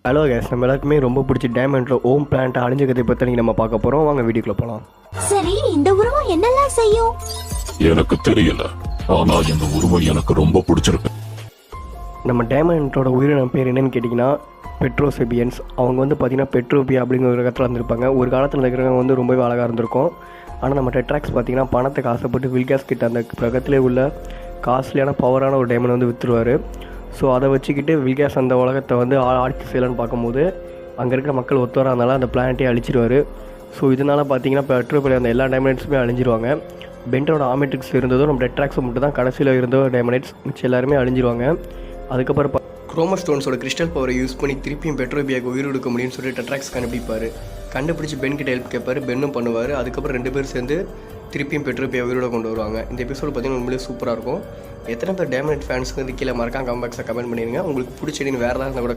Hello case, நம்ம எல்லாருக்குமே ரொம்ப பிடிச்ச டைமண்ட்ல ஓம் பிளான்ட் அழிஞ்ச கதை பற்றி நம்ம பார்க்க போகிறோம். வாங்க வீடியோக்குள்ள போகலாம். சரி, இந்த உருவம் என்னெல்லாம் செய்யும்? எனக்கு தெரியல, ஆனா இந்த உருவம் எனக்கு ரொம்ப பிடிச்சிருக்கு. நம்ம டைமண்டோட உயிரினம் பேர் என்னன்னு கேட்டிங்கன்னா பெட்ரோசெபியன்ஸ். அவங்க வந்து பார்த்திங்கன்னா பெட்ரோபியா அப்படிங்கிற ஒரு இடத்துல இருந்திருப்பாங்க. ஒரு காலத்தில் இருக்கிறவங்க வந்து ரொம்பவே அழகாக இருந்திருக்கும். ஆனால் நம்ம டெட்ராக்ஸ் பார்த்திங்கன்னா பணத்துக்கு ஆசைப்பட்டு வில்காஸ் கிட்ட அந்த கிரகத்திலே உள்ள காஸ்ட்லியான பவரான ஒரு டைமண்ட் வந்து விற்றுருவார். ஸோ அதை வச்சுக்கிட்டு வில்காஸ் அந்த உலகத்தை வந்து ஆட்சி செய்யலான்னு பார்க்கும்போது அங்கே இருக்கிற மக்கள் ஒத்து வராதனால அந்த பிளானட்டே அழிச்சிருவார். ஸோ இதனால் பார்த்தீங்கன்னா பெட்ரோபியா அந்த எல்லா டைமண்ட்ஸுமே அழிஞ்சிருவாங்க. பென்டோட ஆமெட்ரிக்ஸ் இருந்ததும் நம்ம டெட்ராக்ஸ் மட்டும் தான் கடைசியில் இருந்தோ டைமண்ட்ஸ், மிச்சம் எல்லாருமே அழிஞ்சிருவாங்க. அதுக்கப்புறம் குரோமோஸ்டோன்ஸோட கிறிஸ்டல் பவரை யூஸ் பண்ணி திருப்பியும் பெட்ரோபியாவுக்கு உயிர் கொடுக்க முடியும்னு சொல்லி டெட்ராக்ஸ் கண்டுபிடிப்பார். கண்டுபிடிச்சி பென் கிட்ட ஹெல்ப் கேட்பார். பென்னும் பண்ணுவார். அதுக்கப்புறம் 2 பேர் சேர்ந்து திருப்பியும் பெட்ரோபியா உயிரோட கொண்டு வருவாங்க. இந்த எபிசோடு பார்த்தீங்கன்னா உண்மையிலே சூப்பராக இருக்கும். எத்தனை பேர் டைமண்ட் ஃபேன்ஸ்க்கு வந்து கீழே மறக்காம கமெண்ட் பாக்ஸில் கமெண்ட் பண்ணிடுங்க. உங்களுக்கு பிடிச்சடின்னு வேறு ஏதாவது கூட